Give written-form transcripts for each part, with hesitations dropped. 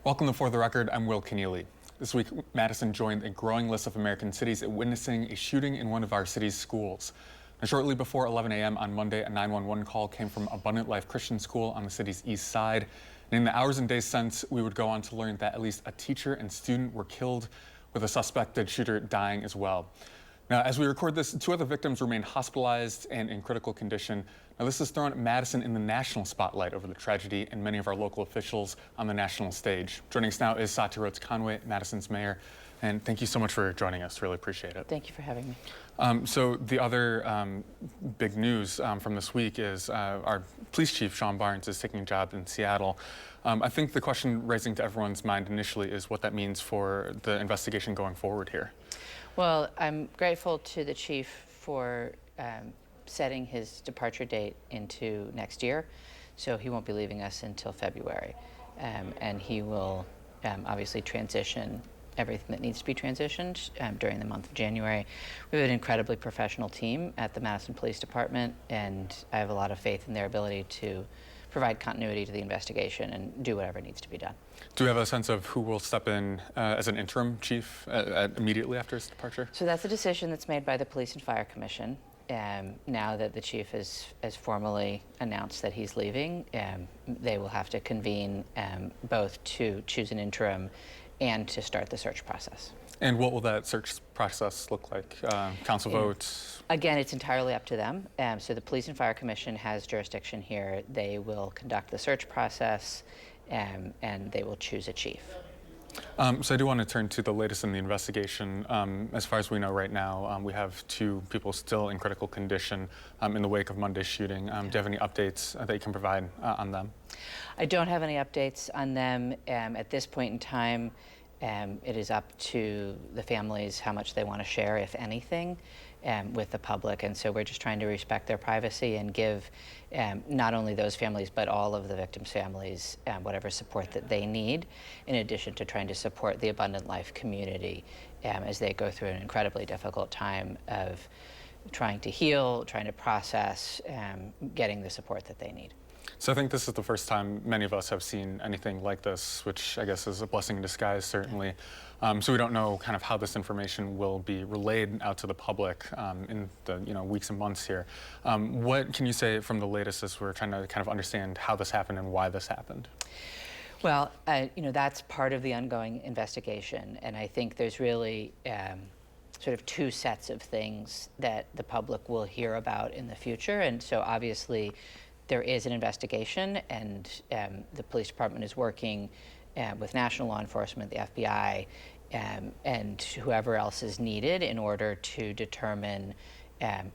Welcome to For the Record. I'm Will Keneally. This week, Madison joined a growing list of American cities witnessing a shooting in one of our city's schools. Now, shortly before 11 a.m. on Monday, a 911 call came from Abundant Life Christian School on the city's east side. And in the hours and days since, we would go on to learn that at least a teacher and student were killed, with a suspected shooter dying as well. Now, as we record this, 2 other victims remain hospitalized and in critical condition. Now, this has thrown Madison in the national spotlight over the tragedy and many of our local officials on the national stage. Joining us now is Satya Rhodes-Conway, Madison's mayor. And thank you so much for joining us. Really appreciate it. Thank you for having me. So the other big news from this week is our police chief, Sean Barnes, is taking a job in Seattle. I think the question raising to everyone's mind initially is what that means for the investigation going forward here. Well, I'm grateful to the chief for setting his departure date into next year, so he won't be leaving us until February. And he will obviously transition everything that needs to be transitioned during the month of January. We have an incredibly professional team at the Madison Police Department, and I have a lot of faith in their ability to provide continuity to the investigation and do whatever needs to be done. Do you have a sense of who will step in as an interim chief immediately after his departure? So that's a decision that's made by the Police and Fire Commission. Now that the chief has formally announced that he's leaving, they will have to convene both to choose an interim and to start the search process. And what will that search process look like? Council votes? Again, it's entirely up to them. So the Police and Fire Commission has jurisdiction here. They will conduct the search process and they will choose a chief. So I do want to turn to the latest in the investigation. As far as we know right now, we have 2 people still in critical condition in the wake of Monday's shooting. Do you have any updates that you can provide on them? I don't have any updates on them. At this point in time, it is up to the families how much they want to share, if anything, with the public. And so we're just trying to respect their privacy and give not only those families, but all of the victims' families whatever support that they need, in addition to trying to support the Abundant Life community as they go through an incredibly difficult time of trying to heal, trying to process, getting the support that they need. So I think this is the first time many of us have seen anything like this, which I guess is a blessing in disguise, certainly. So we don't know kind of how this information will be relayed out to the public in the weeks and months here. What can you say from the latest as we're trying to kind of understand how this happened and why this happened? Well, that's part of the ongoing investigation, and I think there's really sort of 2 sets of things that the public will hear about in the future. And so obviously there is an investigation, and the police department is working with national law enforcement, the FBI, and whoever else is needed in order to determine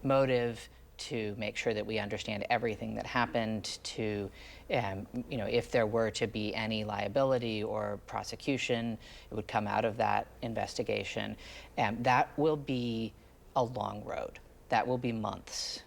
motive, to make sure that we understand everything that happened, to, if there were to be any liability or prosecution, it would come out of that investigation. That will be a long road. That will be months,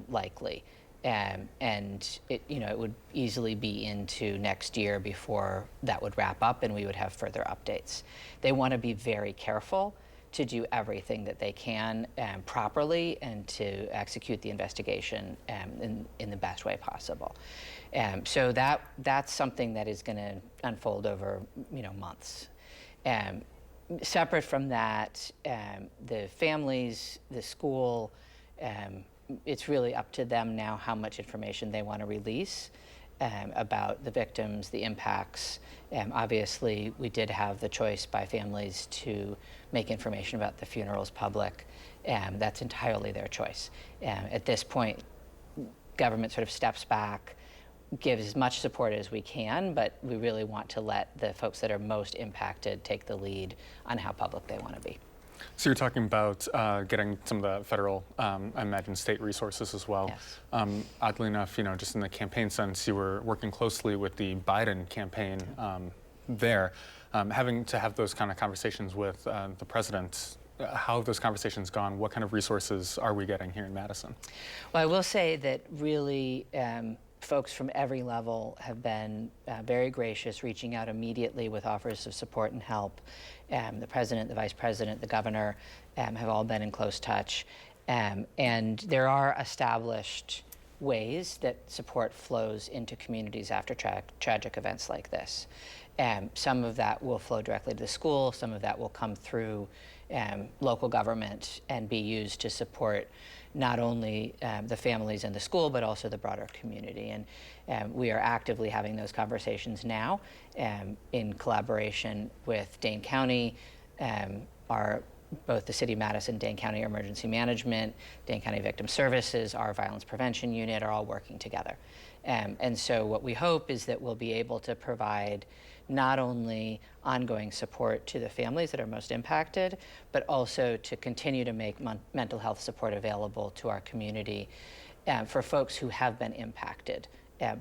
likely. And it would easily be into next year before that would wrap up and we would have further updates. They want to be very careful to do everything that they can properly and to execute the investigation in the best way possible. So that's something that is going to unfold over months. Separate from that, the families, the school, it's really up to them now how much information they want to release about the victims, the impacts. Obviously, we did have the choice by families to make information about the funerals public. That's entirely their choice. At this point, government sort of steps back, gives as much support as we can, but we really want to let the folks that are most impacted take the lead on how public they want to be. So you're talking about getting some of the federal, I imagine, state resources as well. Yes. Oddly enough, just in the campaign sense, you were working closely with the Biden campaign there. Having to have those kind of conversations with the president, how have those conversations gone? What kind of resources are we getting here in Madison? Well, I will say that really folks from every level have been very gracious, reaching out immediately with offers of support and help. The president, the vice president, the governor have all been in close touch. And there are established ways that support flows into communities after tragic events like this. Some of that will flow directly to the school, some of that will come through local government and be used to support not only the families in the school, but also the broader community. And we are actively having those conversations now in collaboration with Dane County, both the City of Madison, Dane County Emergency Management, Dane County Victim Services, our Violence Prevention Unit are all working together. And so what we hope is that we'll be able to provide not only ongoing support to the families that are most impacted, but also to continue to make mental health support available to our community for folks who have been impacted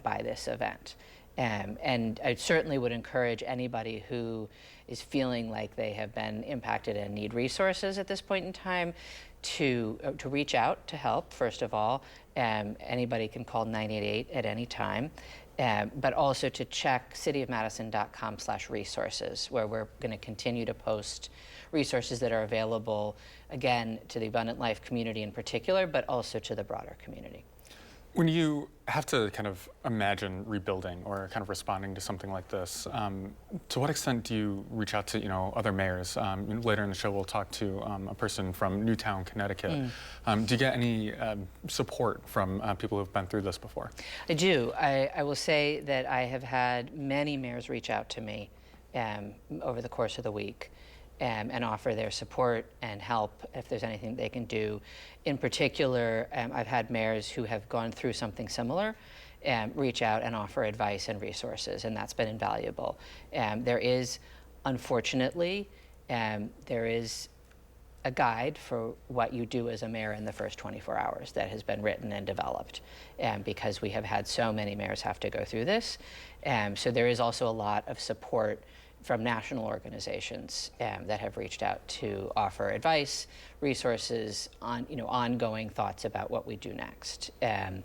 by this event. And I certainly would encourage anybody who is feeling like they have been impacted and need resources at this point in time to reach out to help, first of all. Anybody can call 988 at any time. But also to check cityofmadison.com/resources, where we're going to continue to post resources that are available, again, to the Abundant Life community in particular, but also to the broader community. When you have to kind of imagine rebuilding or kind of responding to something like this, to what extent do you reach out to other mayors? Later in the show, we'll talk to a person from Newtown, Connecticut. Do you get any support from people who've been through this before? I do. I will say that I have had many mayors reach out to me over the course of the week and offer their support and help if there's anything they can do. In particular, I've had mayors who have gone through something similar reach out and offer advice and resources, and that's been invaluable. There is, unfortunately, there is a guide for what you do as a mayor in the first 24 hours that has been written and developed because we have had so many mayors have to go through this. So there is also a lot of support from national organizations that have reached out to offer advice, resources, ongoing thoughts about what we do next. And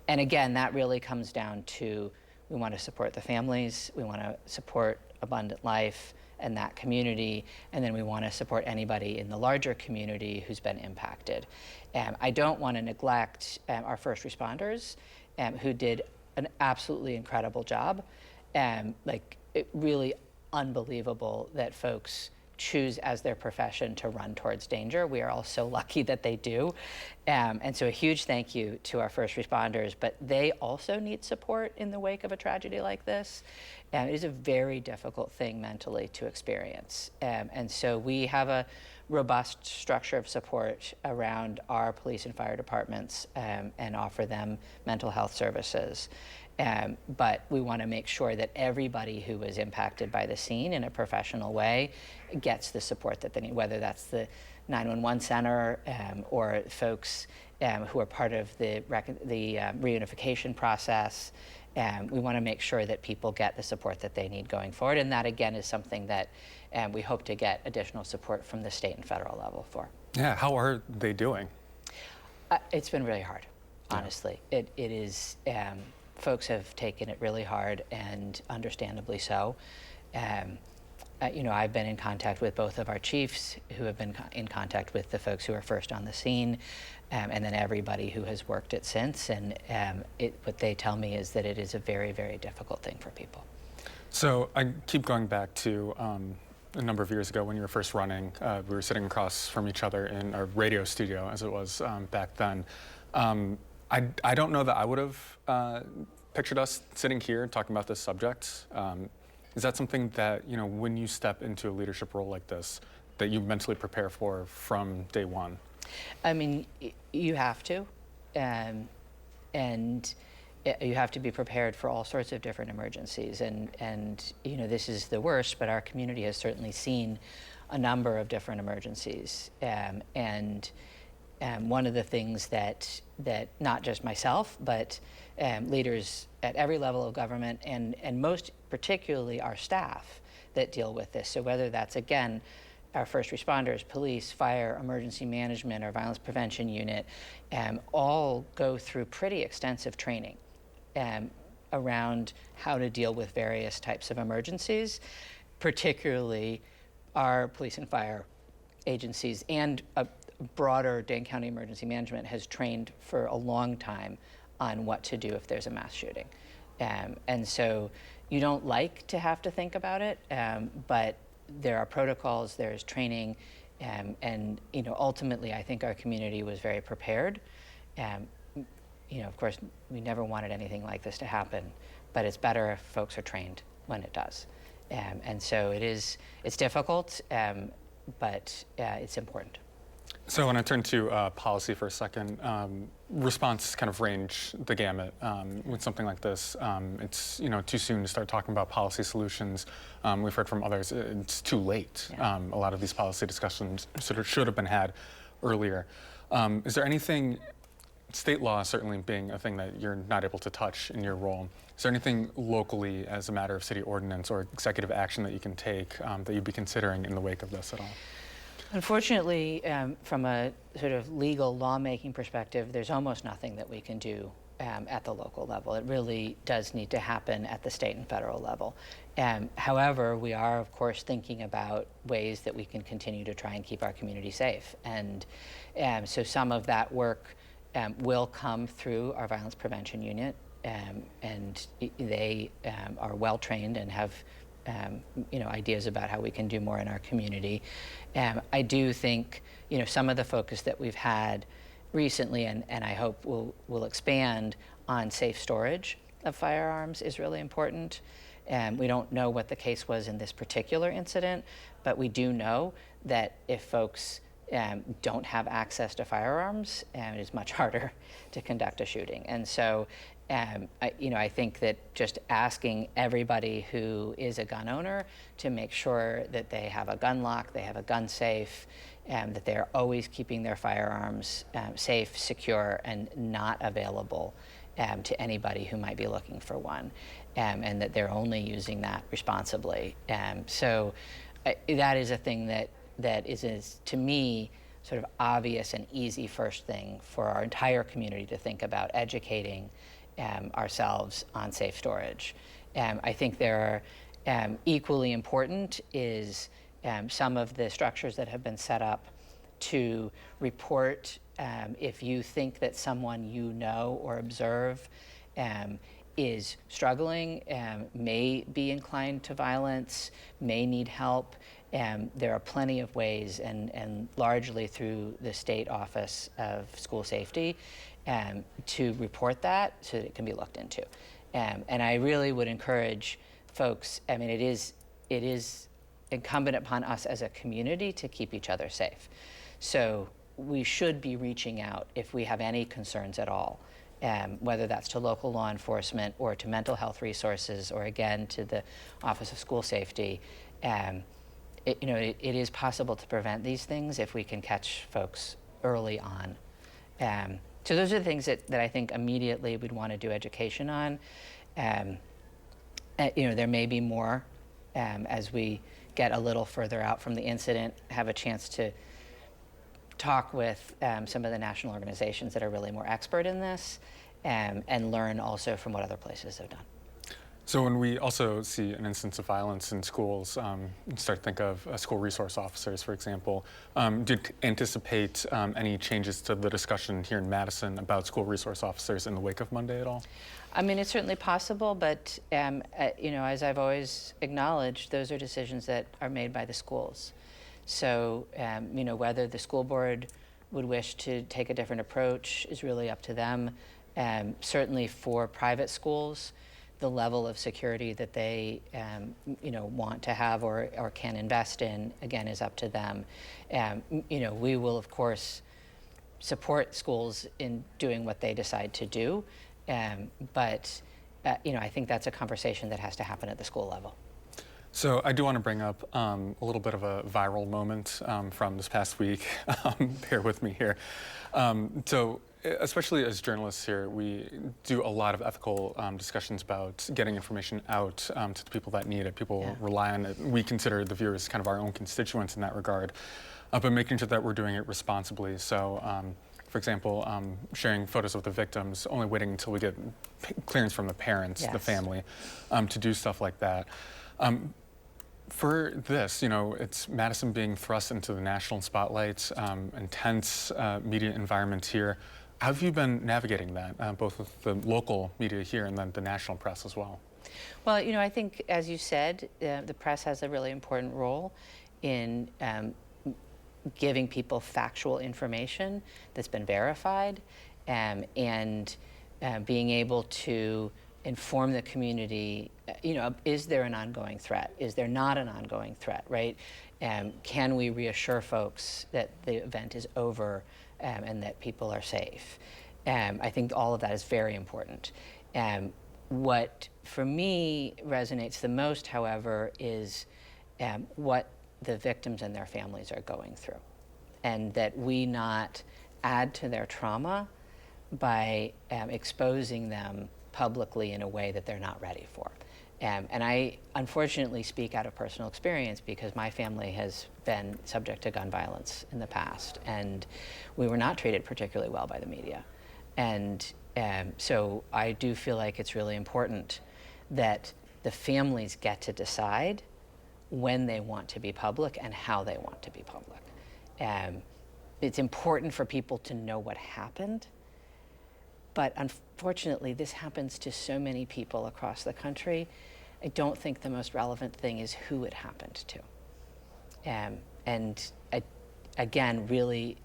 again, that really comes down to we want to support the families, we want to support Abundant Life and that community, and then we want to support anybody in the larger community who's been impacted. I don't want to neglect our first responders who did an absolutely incredible job. It really unbelievable that folks choose as their profession to run towards danger. We are all so lucky that they do. And so a huge thank you to our first responders, but they also need support in the wake of a tragedy like this. It is a very difficult thing mentally to experience. And so we have a robust structure of support around our police and fire departments and offer them mental health services. But we want to make sure that everybody who was impacted by the scene in a professional way gets the support that they need, whether that's the 911 center or folks who are part of the reunification process. We want to make sure that people get the support that they need going forward. And that, again, is something that we hope to get additional support from the state and federal level for. Yeah, how are they doing? It's been really hard, honestly. It is. Folks have taken it really hard, and understandably so. I've been in contact with both of our chiefs who have been in contact with the folks who were first on the scene, and then everybody who has worked it since. And what they tell me is that it is a very, very difficult thing for people. So I keep going back to a number of years ago when you were first running. We were sitting across from each other in our radio studio, as it was back then. I don't know that I would have pictured us sitting here talking about this subject. Is that something that, when you step into a leadership role like this, that you mentally prepare for from day one? I mean, you have to. And you have to be prepared for all sorts of different emergencies. And this is the worst, but our community has certainly seen a number of different emergencies. And one of the things that not just myself, but leaders at every level of government and most particularly our staff that deal with this. So whether that's, again, our first responders, police, fire, emergency management, our violence prevention unit, all go through pretty extensive training around how to deal with various types of emergencies, particularly our police and fire agencies and broader Dane County Emergency Management has trained for a long time on what to do if there's a mass shooting. And so You don't like to have to think about it, but there are protocols, there's training, and ultimately, I think our community was very prepared. Um, of course, we never wanted anything like this to happen, but it's better if folks are trained when it does. And so it's difficult, but it's important. So when I turn to policy for a second, response kind of range the gamut with something like this. It's too soon to start talking about policy solutions. We've heard from others it's too late. Yeah. A lot of these policy discussions sort of should have been had earlier. Is there anything, state law certainly being a thing that you're not able to touch in your role, is there anything locally as a matter of city ordinance or executive action that you can take that you'd be considering in the wake of this at all? Unfortunately, from a sort of legal lawmaking perspective, there's almost nothing that we can do at the local level. It really does need to happen at the state and federal level. However, we are, of course, thinking about ways that we can continue to try and keep our community safe. And so some of that work will come through our violence prevention unit, and they are well trained and have ideas about how we can do more in our community. I do think, some of the focus that we've had recently, and I hope will expand on safe storage of firearms is really important. We don't know what the case was in this particular incident, but we do know that if folks don't have access to firearms, it is much harder to conduct a shooting. And so I think that just asking everybody who is a gun owner to make sure that they have a gun lock, they have a gun safe, that they're always keeping their firearms safe, secure, and not available to anybody who might be looking for one, and that they're only using that responsibly. So that is a thing that is, to me, sort of obvious and easy first thing for our entire community to think about educating ourselves on safe storage. I think there are equally important is some of the structures that have been set up to report if you think that someone you know or observe is struggling, may be inclined to violence, may need help. There are plenty of ways, and largely through the State Office of School Safety, to report that so that it can be looked into. And I really would encourage folks, it is incumbent upon us as a community to keep each other safe. So we should be reaching out if we have any concerns at all, whether that's to local law enforcement or to mental health resources or again to the Office of School Safety. It is possible to prevent these things if we can catch folks early on. So those are the things that I think immediately we'd want to do education on. There may be more as we get a little further out from the incident, have a chance to talk with some of the national organizations that are really more expert in this, and learn also from what other places have done. So when we also see an instance of violence in schools, start to think of school resource officers, for example, do you anticipate any changes to the discussion here in Madison about school resource officers in the wake of Monday at all? It's certainly possible, but as I've always acknowledged, those are decisions that are made by the schools. So, whether the school board would wish to take a different approach is really up to them. Certainly for private schools, the level of security that they want to have or can invest in, again, is up to them. We will, of course, support schools in doing what they decide to do, but I think that's a conversation that has to happen at the school level. So I do want to bring up a little bit of a viral moment from this past week. Bear with me here. So especially as journalists here, we do a lot of ethical discussions about getting information out to the people that need it. People rely on it. We consider the viewers kind of our own constituents in that regard, but making sure that we're doing it responsibly. So, for example, sharing photos of the victims, only waiting until we get clearance from the parents, the family, to do stuff like that. For this, it's Madison being thrust into the national spotlight, intense media environment here. How have you been navigating that, both with the local media here and then the national press as well? Well, I think, as you said, the press has a really important role in giving people factual information that's been verified, and being able to inform the community, is there an ongoing threat? Is there not an ongoing threat, right? Can we reassure folks that the event is over and that people are safe? I think all of that is very important. What, for me, resonates the most, however, is what the victims and their families are going through, and that we not add to their trauma by exposing them publicly in a way that they're not ready for. And I unfortunately speak out of personal experience because my family has been subject to gun violence in the past, and we were not treated particularly well by the media. And so I do feel like it's really important that the families get to decide when they want to be public and how they want to be public. It's important for people to know what happened, but unfortunately this happens to so many people across the country. I don't think the most relevant thing is who it happened to. And again, really,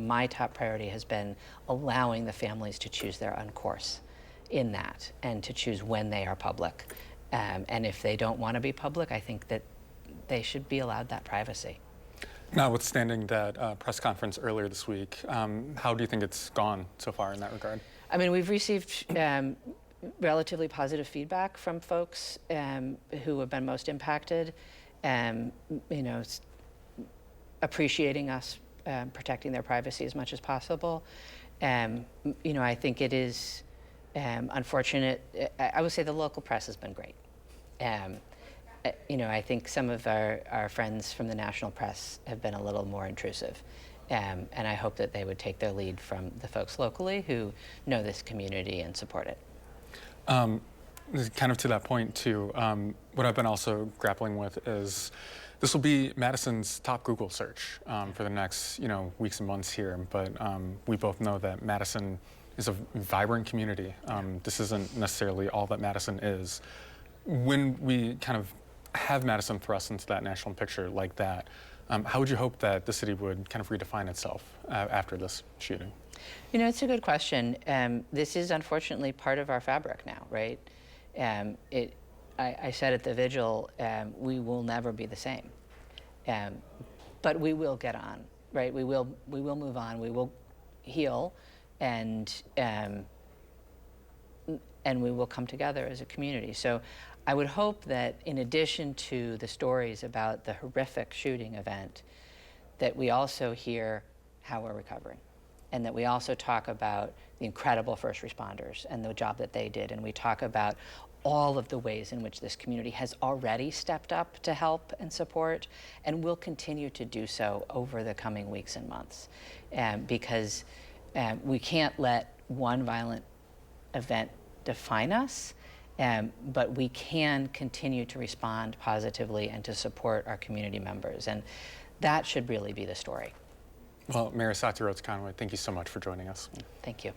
my top priority has been allowing the families to choose their own course in that and to choose when they are public. And if they don't want to be public, I think that they should be allowed that privacy. Notwithstanding that press conference earlier this week, how do you think it's gone so far in that regard? I mean, we've received relatively positive feedback from folks who have been most impacted, appreciating us protecting their privacy as much as possible. I think it is unfortunate. I would say the local press has been great. I think some of our friends from the national press have been a little more intrusive. And I hope that they would take their lead from the folks locally who know this community and support it. Kind of to that point too, what I've been also grappling with is this will be Madison's top Google search for the next weeks and months here. But we both know that Madison is a vibrant community. This isn't necessarily all that Madison is. When we kind of have Madison thrust into that national picture like that, how would you hope that the city would kind of redefine itself after this shooting? It's a good question. This is unfortunately part of our fabric now, right? I said at the vigil, we will never be the same, but we will get on, right? We will move on. We will heal, and we will come together as a community. So I would hope that in addition to the stories about the horrific shooting event, that we also hear how we're recovering, and that we also talk about the incredible first responders and the job that they did, and we talk about all of the ways in which this community has already stepped up to help and support, and will continue to do so over the coming weeks and months, because we can't let one violent event define us. But we can continue to respond positively and to support our community members. And that should really be the story. Well, Mayor Satya Rhodes-Conway, thank you so much for joining us. Thank you.